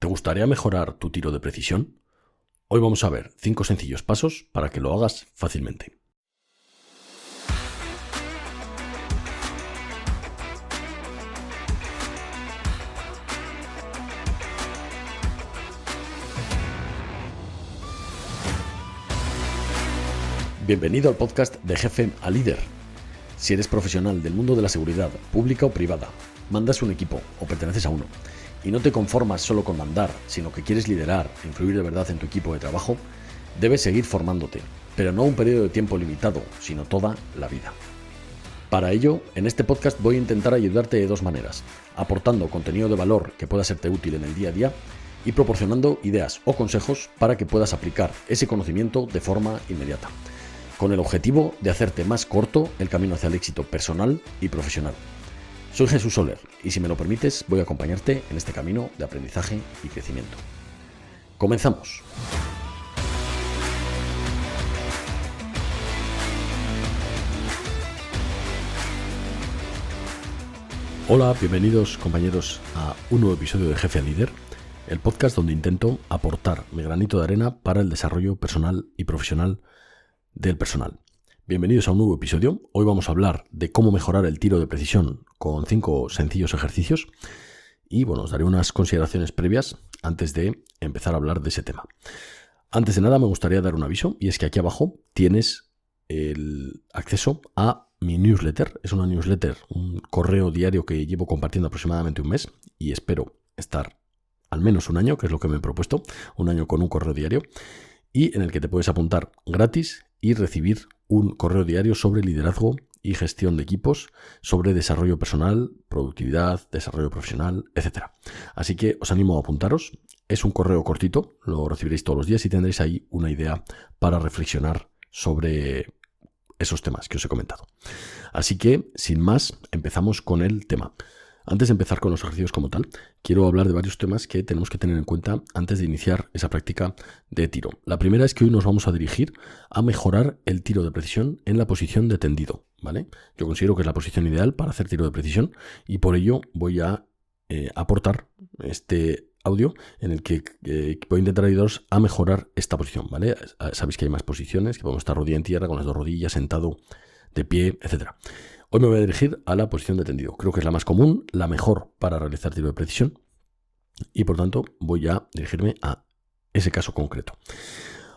gustaría mejorar tu tiro de precisión? Hoy vamos a ver 5 sencillos pasos para que lo hagas fácilmente. Bienvenido al podcast de Jefe a Líder. Si eres profesional del mundo de la seguridad, pública o privada, mandas un equipo o perteneces a uno, y no te conformas solo con mandar, sino que quieres liderar e influir de verdad en tu equipo de trabajo, debes seguir formándote, pero no un periodo de tiempo limitado, sino toda la vida. Para ello, en este podcast voy a intentar ayudarte de 2 maneras, aportando contenido de valor que pueda serte útil en el día a día y proporcionando ideas o consejos para que puedas aplicar ese conocimiento de forma inmediata, con el objetivo de hacerte más corto el camino hacia el éxito personal y profesional. Soy Jesús Soler y si me lo permites voy a acompañarte en este camino de aprendizaje y crecimiento. ¡Comenzamos! Hola, bienvenidos compañeros a un nuevo episodio de Jefe a Líder, el podcast donde intento aportar mi granito de arena para el desarrollo personal y profesional del personal. Bienvenidos a un nuevo episodio. Hoy vamos a hablar de cómo mejorar el tiro de precisión con 5 sencillos ejercicios y os daré unas consideraciones previas antes de empezar a hablar de ese tema. Antes de nada me gustaría dar un aviso y es que aquí abajo tienes el acceso a mi newsletter. Es una newsletter, un correo diario que llevo compartiendo aproximadamente un mes y espero estar al menos un año, que es lo que me he propuesto, un año con un correo diario, y en el que te puedes apuntar gratis y recibir un correo diario sobre liderazgo y gestión de equipos, sobre desarrollo personal, productividad, desarrollo profesional, etc. Así que os animo a apuntaros. Es un correo cortito, lo recibiréis todos los días y tendréis ahí una idea para reflexionar sobre esos temas que os he comentado. Así que, sin más, empezamos con el tema. Antes de empezar con los ejercicios como tal, quiero hablar de varios temas que tenemos que tener en cuenta antes de iniciar esa práctica de tiro. La primera es que hoy nos vamos a dirigir a mejorar el tiro de precisión en la posición de tendido, ¿vale? Yo considero que es la posición ideal para hacer tiro de precisión y por ello voy a aportar este audio en el que voy a intentar ayudaros a mejorar esta posición, ¿vale? Sabéis que hay más posiciones, que podemos estar rodilla en tierra, con las 2 rodillas, sentado, de pie, etc. Hoy me voy a dirigir a la posición de tendido. Creo que es la más común, la mejor para realizar tiro de precisión y por tanto voy a dirigirme a ese caso concreto.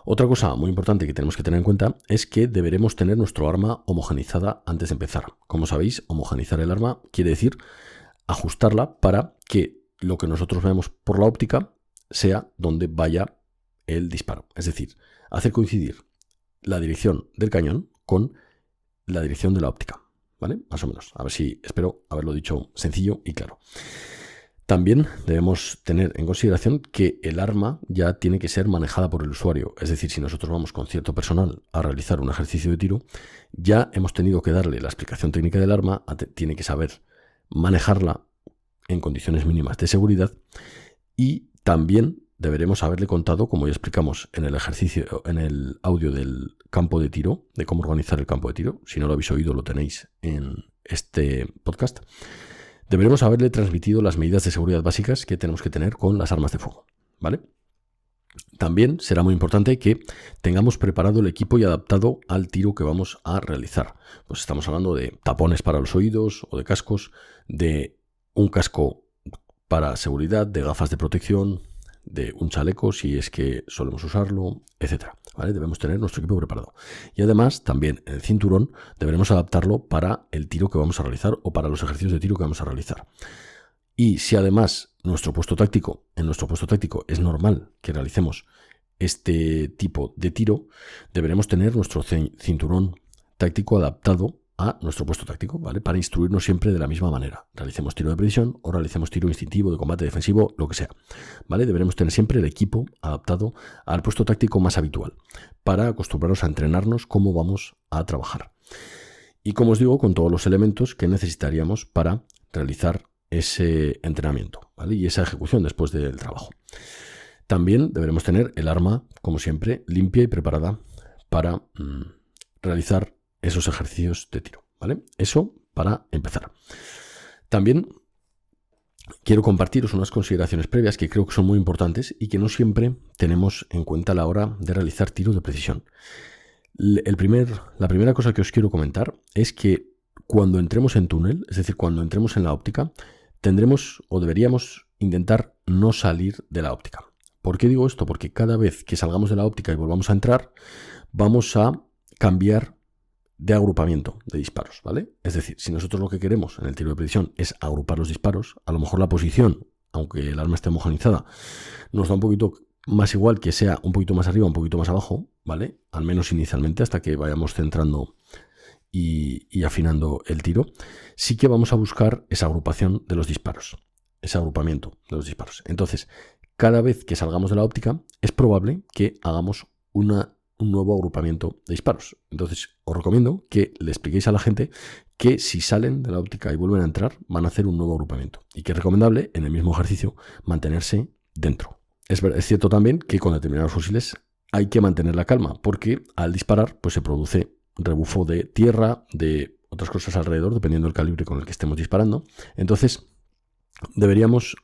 Otra cosa muy importante que tenemos que tener en cuenta es que deberemos tener nuestro arma homogeneizada antes de empezar. Como sabéis, homogeneizar el arma quiere decir ajustarla para que lo que nosotros veamos por la óptica sea donde vaya el disparo. Es decir, hacer coincidir la dirección del cañón con la dirección de la óptica. ¿Vale? Más o menos. A ver si espero haberlo dicho sencillo y claro. También debemos tener en consideración que el arma ya tiene que ser manejada por el usuario. Es decir, si nosotros vamos con cierto personal a realizar un ejercicio de tiro, ya hemos tenido que darle la explicación técnica del arma, tiene que saber manejarla en condiciones mínimas de seguridad y también deberemos haberle contado, como ya explicamos en el ejercicio, en el audio del campo de tiro, de cómo organizar el campo de tiro. Si no lo habéis oído, lo tenéis en este podcast. Deberemos haberle transmitido las medidas de seguridad básicas que tenemos que tener con las armas de fuego, ¿vale? También será muy importante que tengamos preparado el equipo y adaptado al tiro que vamos a realizar. Pues estamos hablando de tapones para los oídos o de cascos, de un casco para seguridad, de gafas de protección, de un chaleco si es que solemos usarlo, etcétera, ¿vale? Debemos tener nuestro equipo preparado. Y además, también el cinturón deberemos adaptarlo para el tiro que vamos a realizar o para los ejercicios de tiro que vamos a realizar. Y si además en nuestro puesto táctico es normal que realicemos este tipo de tiro, deberemos tener nuestro cinturón táctico adaptado a nuestro puesto táctico, ¿vale? Para instruirnos siempre de la misma manera. Realicemos tiro de precisión o realicemos tiro instintivo, de combate defensivo, lo que sea, ¿vale? Deberemos tener siempre el equipo adaptado al puesto táctico más habitual para acostumbrarnos a entrenarnos cómo vamos a trabajar. Y como os digo, con todos los elementos que necesitaríamos para realizar ese entrenamiento, ¿vale? Y esa ejecución después del trabajo. También deberemos tener el arma, como siempre, limpia y preparada para realizar esos ejercicios de tiro, ¿vale? Eso para empezar. También quiero compartiros unas consideraciones previas que creo que son muy importantes y que no siempre tenemos en cuenta a la hora de realizar tiros de precisión. La primera cosa que os quiero comentar es que cuando entremos en túnel, es decir, cuando entremos en la óptica, tendremos o deberíamos intentar no salir de la óptica. ¿Por qué digo esto? Porque cada vez que salgamos de la óptica y volvamos a entrar, vamos a cambiar de agrupamiento de disparos, ¿vale? Es decir, si nosotros lo que queremos en el tiro de precisión es agrupar los disparos, a lo mejor la posición, aunque el arma esté homogeneizada, nos da un poquito más igual que sea un poquito más arriba, un poquito más abajo, ¿vale? Al menos inicialmente, hasta que vayamos centrando y afinando el tiro. Sí que vamos a buscar esa agrupación de los disparos, ese agrupamiento de los disparos. Entonces, cada vez que salgamos de la óptica, es probable que hagamos un nuevo agrupamiento de disparos. Entonces, os recomiendo que le expliquéis a la gente que si salen de la óptica y vuelven a entrar, van a hacer un nuevo agrupamiento. Y que es recomendable, en el mismo ejercicio, mantenerse dentro. Es cierto también que con determinados fusiles hay que mantener la calma, porque al disparar pues se produce rebufo de tierra, de otras cosas alrededor, dependiendo del calibre con el que estemos disparando. Entonces, deberíamos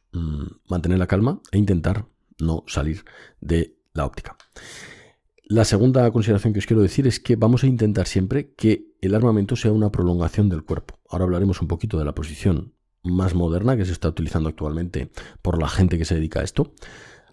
mantener la calma e intentar no salir de la óptica. La segunda consideración que os quiero decir es que vamos a intentar siempre que el armamento sea una prolongación del cuerpo. Ahora hablaremos un poquito de la posición más moderna que se está utilizando actualmente por la gente que se dedica a esto.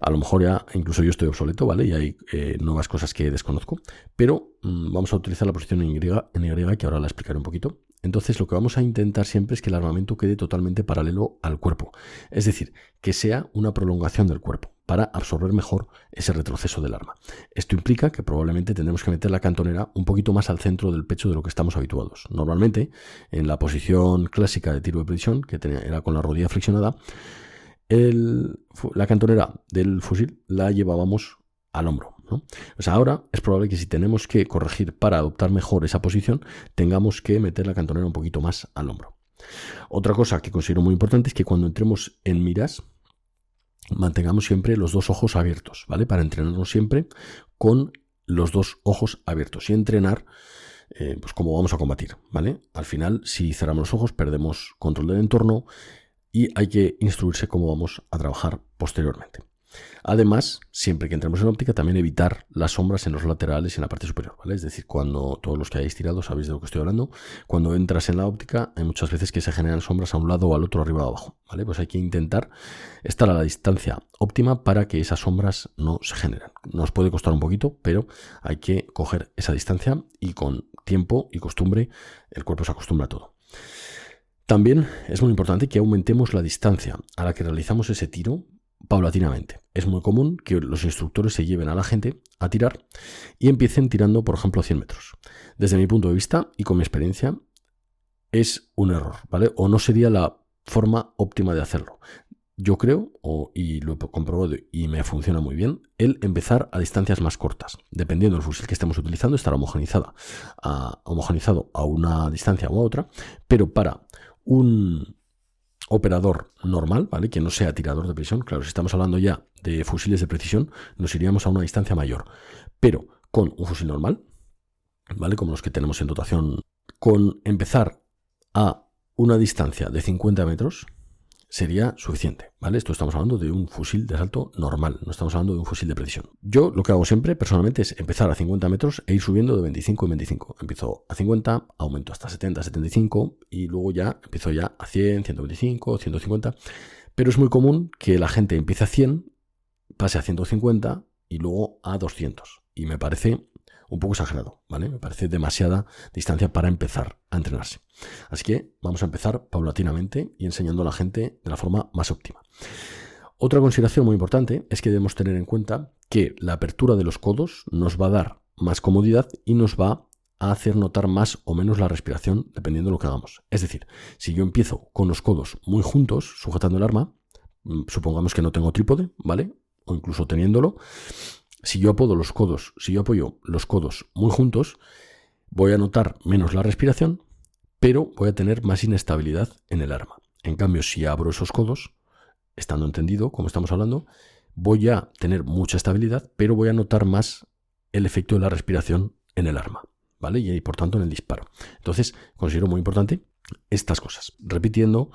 A lo mejor ya incluso yo estoy obsoleto, ¿vale? Y hay nuevas cosas que desconozco, pero vamos a utilizar la posición en Y, que ahora la explicaré un poquito. Entonces lo que vamos a intentar siempre es que el armamento quede totalmente paralelo al cuerpo. Es decir, que sea una prolongación del cuerpo para absorber mejor ese retroceso del arma. Esto implica que probablemente tendremos que meter la cantonera un poquito más al centro del pecho de lo que estamos habituados. Normalmente, en la posición clásica de tiro de precisión, que era con la rodilla flexionada, la cantonera del fusil la llevábamos al hombro, ¿no? O sea, ahora es probable que si tenemos que corregir para adoptar mejor esa posición, tengamos que meter la cantonera un poquito más al hombro. Otra cosa que considero muy importante es que cuando entremos en miras, mantengamos siempre los dos ojos abiertos, ¿vale? Para entrenarnos siempre con los dos ojos abiertos y entrenar pues cómo vamos a combatir, ¿vale? Al final, si cerramos los ojos, perdemos control del entorno y hay que instruirse cómo vamos a trabajar posteriormente. Además, siempre que entremos en óptica, también evitar las sombras en los laterales y en la parte superior, ¿vale? Es decir, cuando todos los que hayáis tirado sabéis de lo que estoy hablando, cuando entras en la óptica hay muchas veces que se generan sombras a un lado o al otro, arriba o abajo, ¿vale? Pues hay que intentar estar a la distancia óptima para que esas sombras no se generen. Nos puede costar un poquito, pero hay que coger esa distancia y con tiempo y costumbre el cuerpo se acostumbra a todo. También es muy importante que aumentemos la distancia a la que realizamos ese tiro paulatinamente. Es muy común que los instructores se lleven a la gente a tirar y empiecen tirando, por ejemplo, a 100 metros. Desde mi punto de vista y con mi experiencia, es un error, ¿vale? O no sería la forma óptima de hacerlo. Yo creo, y lo he comprobado y me funciona muy bien, el empezar a distancias más cortas. Dependiendo del fusil que estemos utilizando, estará homogenizado a una distancia u otra, pero para un operador normal, ¿vale? Que no sea tirador de precisión, claro, si estamos hablando ya de fusiles de precisión, nos iríamos a una distancia mayor. Pero con un fusil normal, ¿vale? Como los que tenemos en dotación, con empezar a una distancia de 50 metros sería suficiente, ¿vale? Esto estamos hablando de un fusil de asalto normal, no estamos hablando de un fusil de precisión. Yo lo que hago siempre, personalmente, es empezar a 50 metros e ir subiendo de 25 en 25. Empiezo a 50, aumento hasta 70, 75 y luego ya empiezo ya a 100, 125, 150. Pero es muy común que la gente empiece a 100, pase a 150 y luego a 200. Y me parece un poco exagerado, ¿vale? Me parece demasiada distancia para empezar a entrenarse. Así que vamos a empezar paulatinamente y enseñando a la gente de la forma más óptima. Otra consideración muy importante es que debemos tener en cuenta que la apertura de los codos nos va a dar más comodidad y nos va a hacer notar más o menos la respiración dependiendo de lo que hagamos. Es decir, si yo empiezo con los codos muy juntos, sujetando el arma, supongamos que no tengo trípode, ¿vale? O incluso teniéndolo, si yo apoyo los codos muy juntos, voy a notar menos la respiración, pero voy a tener más inestabilidad en el arma. En cambio, si abro esos codos, estando entendido, como estamos hablando, voy a tener mucha estabilidad, pero voy a notar más el efecto de la respiración en el arma, ¿vale? Y por tanto en el disparo. Entonces, considero muy importante estas cosas. Repitiendo,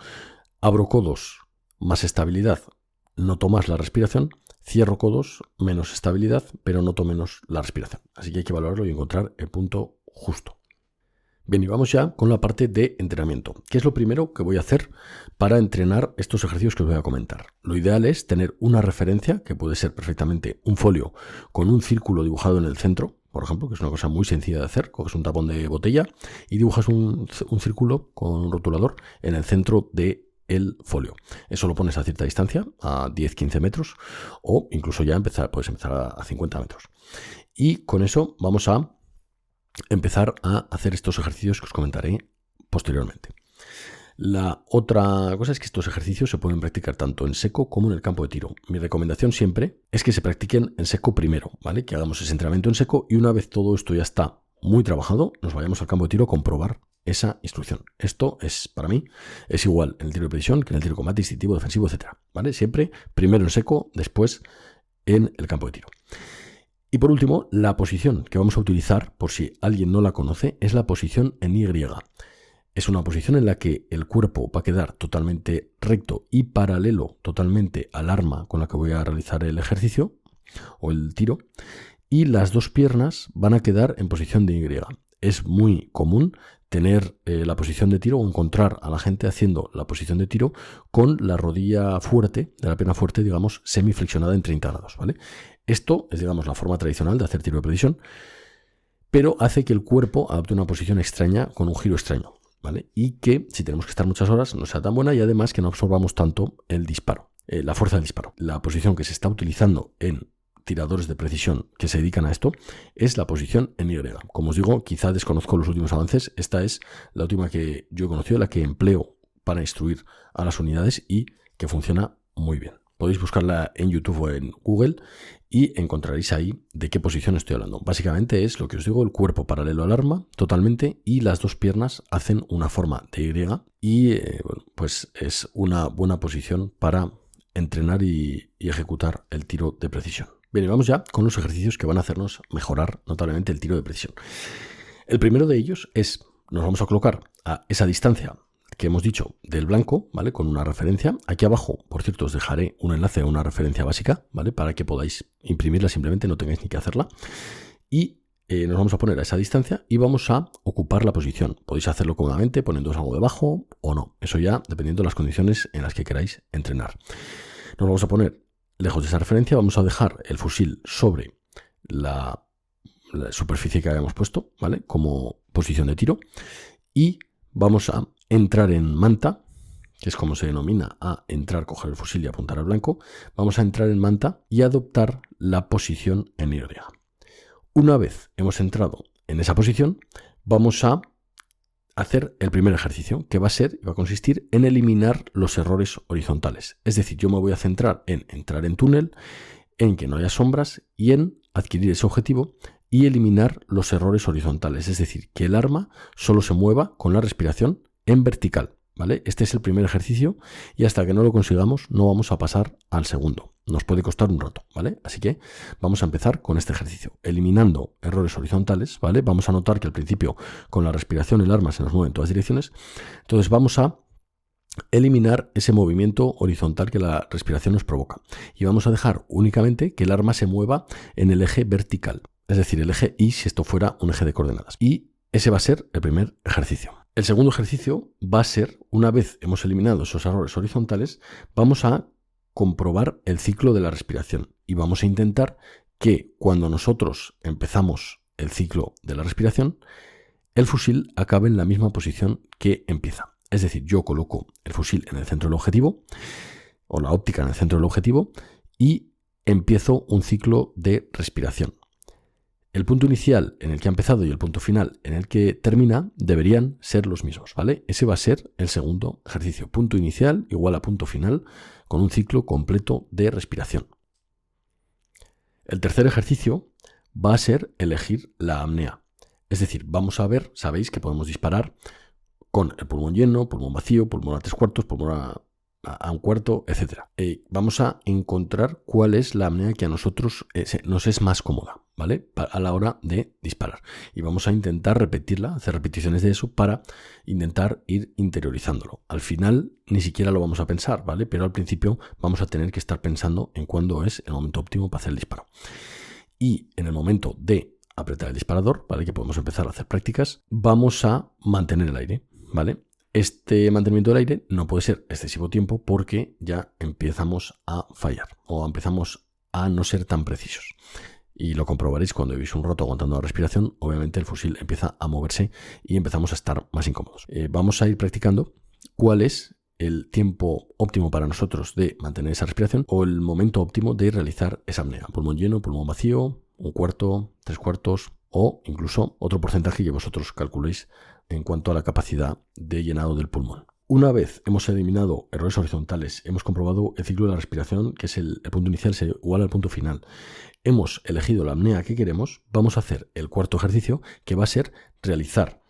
abro codos más estabilidad, noto más la respiración. Cierro codos, menos estabilidad, pero noto menos la respiración. Así que hay que valorarlo y encontrar el punto justo. Bien, y vamos ya con la parte de entrenamiento. ¿Qué es lo primero que voy a hacer para entrenar estos ejercicios que os voy a comentar? Lo ideal es tener una referencia, que puede ser perfectamente un folio con un círculo dibujado en el centro, por ejemplo, que es una cosa muy sencilla de hacer. Coges un tapón de botella y dibujas un círculo con un rotulador en el centro del folio. Eso lo pones a cierta distancia, a 10-15 metros, o incluso ya puedes empezar a 50 metros. Y con eso vamos a empezar a hacer estos ejercicios que os comentaré posteriormente. La otra cosa es que estos ejercicios se pueden practicar tanto en seco como en el campo de tiro. Mi recomendación siempre es que se practiquen en seco primero, ¿vale? Que hagamos ese entrenamiento en seco y una vez todo esto ya está muy trabajado, nos vayamos al campo de tiro a comprobar esa instrucción. Esto es, para mí, es igual en el tiro de precisión que en el tiro de combate, instintivo, defensivo, etc. ¿Vale? Siempre primero en seco, después en el campo de tiro. Y por último, la posición que vamos a utilizar, por si alguien no la conoce, es la posición en Y. Es una posición en la que el cuerpo va a quedar totalmente recto y paralelo totalmente al arma con la que voy a realizar el ejercicio o el tiro, y las dos piernas van a quedar en posición de Y. Es muy común tener la posición de tiro o encontrar a la gente haciendo la posición de tiro con la rodilla fuerte, de la pierna fuerte, digamos, semiflexionada en 30 grados, ¿vale? Esto es, digamos, la forma tradicional de hacer tiro de precisión, pero hace que el cuerpo adopte una posición extraña con un giro extraño, ¿vale? Y que, si tenemos que estar muchas horas, no sea tan buena y además que no absorbamos tanto el disparo, la fuerza del disparo. La posición que se está utilizando en tiradores de precisión que se dedican a esto es la posición en Y. Como os digo, quizá desconozco los últimos avances. Esta es la última que yo he conocido, la que empleo para instruir a las unidades y que funciona muy bien. Podéis buscarla en YouTube o en Google y encontraréis ahí de qué posición estoy hablando. Básicamente es lo que os digo, el cuerpo paralelo al arma totalmente y las dos piernas hacen una forma de Y bueno, pues es una buena posición para entrenar y ejecutar el tiro de precisión. Bien, y vamos ya con los ejercicios que van a hacernos mejorar notablemente el tiro de precisión. El primero de ellos es, nos vamos a colocar a esa distancia que hemos dicho del blanco, ¿vale? Con una referencia. Aquí abajo, por cierto, os dejaré un enlace a una referencia básica, ¿vale? Para que podáis imprimirla, simplemente no tengáis ni que hacerla. Y nos vamos a poner a esa distancia y vamos a ocupar la posición. Podéis hacerlo cómodamente poniéndoos algo debajo o no. Eso ya dependiendo de las condiciones en las que queráis entrenar. Nos vamos a poner lejos de esa referencia, vamos a dejar el fusil sobre la superficie que habíamos puesto, ¿vale? Como posición de tiro. Y vamos a entrar en manta, que es como se denomina a entrar, coger el fusil y apuntar al blanco. Vamos a entrar en manta y adoptar la posición en Y. Una vez hemos entrado en esa posición, vamos a hacer el primer ejercicio, que va a consistir en eliminar los errores horizontales. Es decir, yo me voy a centrar en entrar en túnel, en que no haya sombras y en adquirir ese objetivo y eliminar los errores horizontales. Es decir, que el arma solo se mueva con la respiración en vertical, ¿vale? Este es el primer ejercicio y hasta que no lo consigamos no vamos a pasar al segundo. Nos puede costar un rato, ¿vale? Así que vamos a empezar con este ejercicio, eliminando errores horizontales, ¿vale? Vamos a notar que al principio con la respiración el arma se nos mueve en todas direcciones. Entonces vamos a eliminar ese movimiento horizontal que la respiración nos provoca. Y vamos a dejar únicamente que el arma se mueva en el eje vertical, es decir, el eje Y si esto fuera un eje de coordenadas. Y ese va a ser el primer ejercicio. El segundo ejercicio va a ser, una vez hemos eliminado esos errores horizontales, vamos a comprobar el ciclo de la respiración y vamos a intentar que cuando nosotros empezamos el ciclo de la respiración, el fusil acabe en la misma posición que empieza. Es decir, yo coloco el fusil en el centro del objetivo o la óptica en el centro del objetivo y empiezo un ciclo de respiración. El punto inicial en el que ha empezado y el punto final en el que termina deberían ser los mismos, ¿vale? Ese va a ser el segundo ejercicio. Punto inicial igual a punto final con un ciclo completo de respiración. El tercer ejercicio va a ser elegir la apnea. Es decir, vamos a ver, sabéis que podemos disparar con el pulmón lleno, pulmón vacío, pulmón a 3/4, pulmón a 1/4, etc. Vamos a encontrar cuál es la apnea que a nosotros nos es más cómoda, ¿vale? A la hora de disparar. Y vamos a intentar repetirla, hacer repeticiones de eso para intentar ir interiorizándolo. Al final ni siquiera lo vamos a pensar, ¿vale? Pero al principio vamos a tener que estar pensando en cuándo es el momento óptimo para hacer el disparo. Y en el momento de apretar el disparador, ¿vale? Que podemos empezar a hacer prácticas, vamos a mantener el aire, ¿vale? Este mantenimiento del aire no puede ser excesivo tiempo porque ya empezamos a fallar o empezamos a no ser tan precisos. Y lo comprobaréis cuando veis un rato aguantando la respiración. Obviamente el fusil empieza a moverse y empezamos a estar más incómodos. Vamos a ir practicando cuál es el tiempo óptimo para nosotros de mantener esa respiración o el momento óptimo de realizar esa apnea. Pulmón lleno, pulmón vacío, 1/4, 3/4 o incluso otro porcentaje que vosotros calculéis en cuanto a la capacidad de llenado del pulmón. Una vez hemos eliminado errores horizontales, hemos comprobado el ciclo de la respiración, que es el punto inicial, es igual al punto final, hemos elegido la apnea que queremos, vamos a hacer el cuarto ejercicio, que va a ser realizar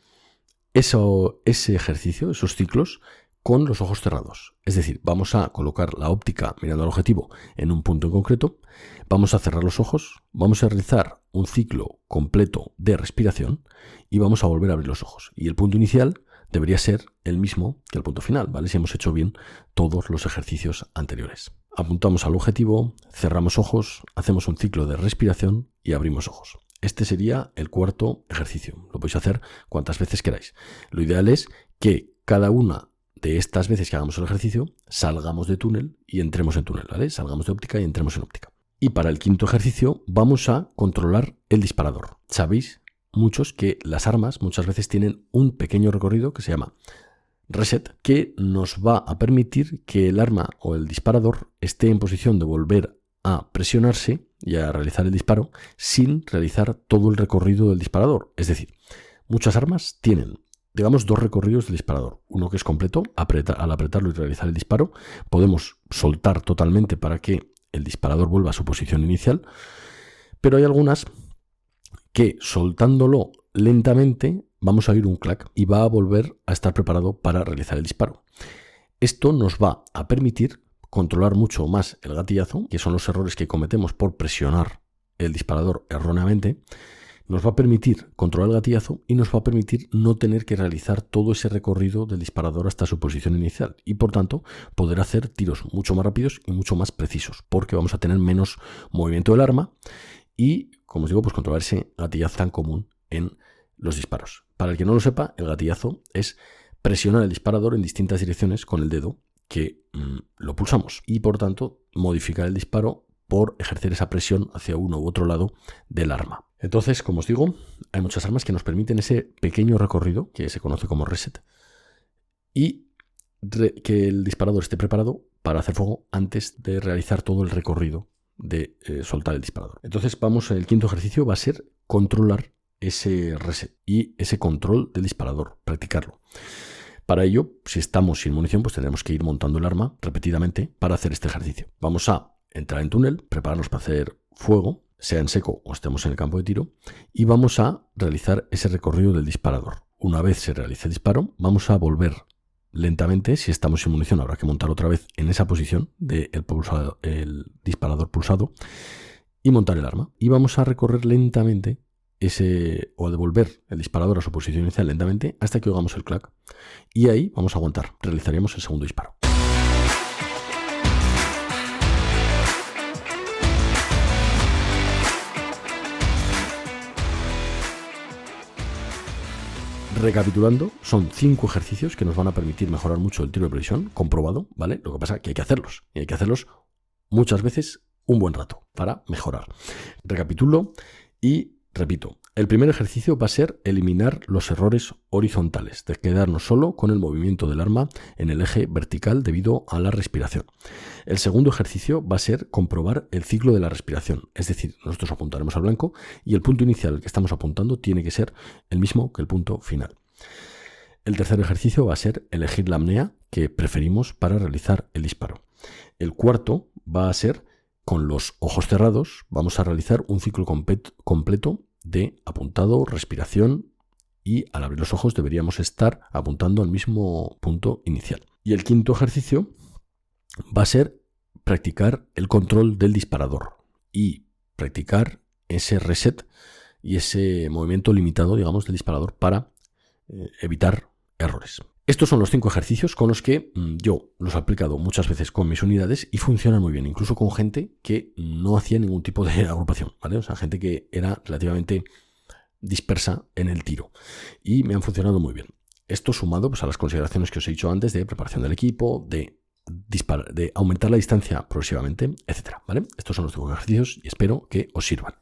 ese ejercicio, esos ciclos, con los ojos cerrados. Es decir, vamos a colocar la óptica mirando al objetivo en un punto en concreto, vamos a cerrar los ojos, vamos a realizar un ciclo completo de respiración y vamos a volver a abrir los ojos. Y el punto inicial debería ser el mismo que el punto final, ¿vale? Si hemos hecho bien todos los ejercicios anteriores. Apuntamos al objetivo, cerramos ojos, hacemos un ciclo de respiración y abrimos ojos. Este sería el cuarto ejercicio. Lo podéis hacer cuantas veces queráis. Lo ideal es que cada una de estas veces que hagamos el ejercicio, salgamos de túnel y entremos en túnel, ¿vale? Salgamos de óptica y entremos en óptica. Y para el quinto ejercicio vamos a controlar el disparador. Sabéis muchos que las armas muchas veces tienen un pequeño recorrido que se llama reset, que nos va a permitir que el arma o el disparador esté en posición de volver a presionarse y a realizar el disparo sin realizar todo el recorrido del disparador. Es decir, muchas armas tienen, digamos, dos recorridos del disparador. Uno que es completo, al apretarlo y realizar el disparo, podemos soltar totalmente para que el disparador vuelva a su posición inicial, pero hay algunas que soltándolo lentamente vamos a oír un clac y va a volver a estar preparado para realizar el disparo. Esto nos va a permitir controlar mucho más el gatillazo, que son los errores que cometemos por presionar el disparador erróneamente. Nos va a permitir controlar el gatillazo y nos va a permitir no tener que realizar todo ese recorrido del disparador hasta su posición inicial y por tanto poder hacer tiros mucho más rápidos y mucho más precisos porque vamos a tener menos movimiento del arma y, como os digo, pues controlar ese gatillazo tan común en los disparos. Para el que no lo sepa, el gatillazo es presionar el disparador en distintas direcciones con el dedo que lo pulsamos y por tanto modificar el disparo por ejercer esa presión hacia uno u otro lado del arma. Entonces, como os digo, hay muchas armas que nos permiten ese pequeño recorrido que se conoce como reset y que el disparador esté preparado para hacer fuego antes de realizar todo el recorrido de soltar el disparador. Entonces, el quinto ejercicio va a ser controlar ese reset y ese control del disparador, practicarlo. Para ello, si estamos sin munición, pues tendremos que ir montando el arma repetidamente para hacer este ejercicio. Vamos a entrar en túnel, prepararnos para hacer fuego, sea en seco o estemos en el campo de tiro, y vamos a realizar ese recorrido del disparador. Una vez se realice el disparo, vamos a volver lentamente. Si estamos sin munición, habrá que montar otra vez en esa posición del el disparador pulsado y montar el arma. Y vamos a recorrer lentamente o a devolver el disparador a su posición inicial lentamente hasta que oigamos el clac. Y ahí vamos a aguantar. Realizaríamos el segundo disparo. Recapitulando, son 5 ejercicios que nos van a permitir mejorar mucho el tiro de precisión, comprobado, ¿vale? Lo que pasa es que hay que hacerlos, y hay que hacerlos muchas veces un buen rato para mejorar. Recapitulo y repito. El primer ejercicio va a ser eliminar los errores horizontales, de quedarnos solo con el movimiento del arma en el eje vertical debido a la respiración. El segundo ejercicio va a ser comprobar el ciclo de la respiración, es decir, nosotros apuntaremos al blanco y el punto inicial al que estamos apuntando tiene que ser el mismo que el punto final. El tercer ejercicio va a ser elegir la apnea que preferimos para realizar el disparo. El cuarto va a ser, con los ojos cerrados, vamos a realizar un ciclo completo de apuntado, respiración y al abrir los ojos deberíamos estar apuntando al mismo punto inicial. Y el quinto ejercicio va a ser practicar el control del disparador y practicar ese reset y ese movimiento limitado, digamos, del disparador para evitar errores. Estos son los 5 ejercicios con los que yo los he aplicado muchas veces con mis unidades y funcionan muy bien, incluso con gente que no hacía ningún tipo de agrupación, ¿vale? O sea, gente que era relativamente dispersa en el tiro y me han funcionado muy bien. Esto sumado pues, a las consideraciones que os he dicho antes de preparación del equipo, de aumentar la distancia progresivamente, etcétera, ¿vale? Estos son los 5 ejercicios y espero que os sirvan.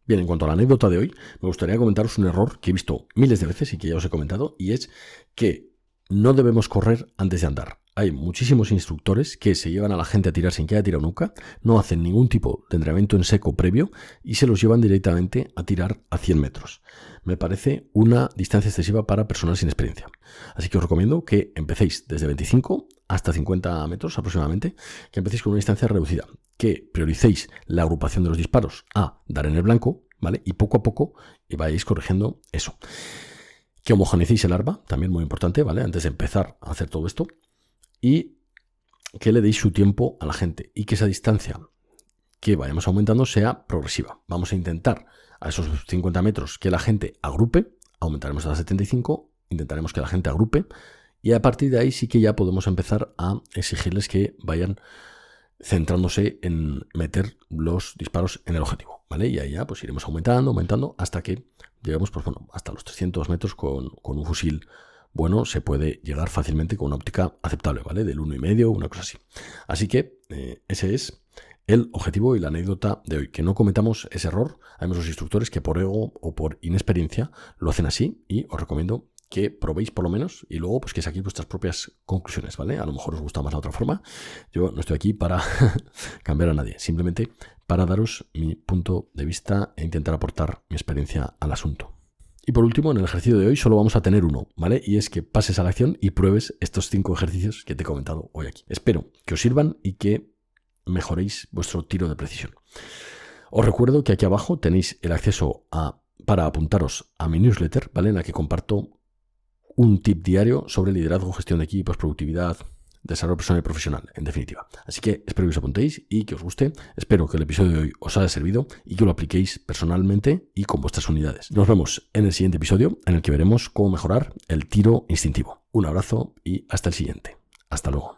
Bien, en cuanto a la anécdota de hoy, me gustaría comentaros un error que he visto miles de veces y que ya os he comentado, y es que no debemos correr antes de andar. Hay muchísimos instructores que se llevan a la gente a tirar sin que haya tirado nunca, no hacen ningún tipo de entrenamiento en seco previo y se los llevan directamente a tirar a 100 metros. Me parece una distancia excesiva para personas sin experiencia. Así que os recomiendo que empecéis desde 25 hasta 50 metros aproximadamente, que empecéis con una distancia reducida, que prioricéis la agrupación de los disparos a dar en el blanco, ¿vale? Y poco a poco vayáis corrigiendo eso. Que homogeneicéis el arma, también muy importante, ¿vale? Antes de empezar a hacer todo esto. Y que le deis su tiempo a la gente. Y que esa distancia que vayamos aumentando sea progresiva. Vamos a intentar a esos 50 metros que la gente agrupe. Aumentaremos a las 75. Intentaremos que la gente agrupe. Y a partir de ahí sí que ya podemos empezar a exigirles que vayan centrándose en meter los disparos en el objetivo, ¿vale? Y ahí ya pues iremos aumentando hasta que lleguemos, pues bueno, hasta los 300 metros con un fusil bueno, se puede llegar fácilmente con una óptica aceptable, ¿vale? Del 1,5, una cosa así. Así que ese es el objetivo y la anécdota de hoy, que no cometamos ese error. Hay muchos instructores que por ego o por inexperiencia lo hacen así y os recomiendo que probéis por lo menos y luego pues que saquéis vuestras propias conclusiones, ¿vale? A lo mejor os gusta más la otra forma. Yo no estoy aquí para cambiar a nadie, simplemente para daros mi punto de vista e intentar aportar mi experiencia al asunto. Y por último, en el ejercicio de hoy solo vamos a tener uno, ¿vale? Y es que pases a la acción y pruebes estos 5 ejercicios que te he comentado hoy aquí. Espero que os sirvan y que mejoréis vuestro tiro de precisión. Os recuerdo que aquí abajo tenéis el acceso para apuntaros a mi newsletter, ¿vale? En la que comparto un tip diario sobre liderazgo, gestión de equipos, productividad, desarrollo personal y profesional, en definitiva. Así que espero que os apuntéis y que os guste. Espero que el episodio de hoy os haya servido y que lo apliquéis personalmente y con vuestras unidades. Nos vemos en el siguiente episodio en el que veremos cómo mejorar el tiro instintivo. Un abrazo y hasta el siguiente. Hasta luego.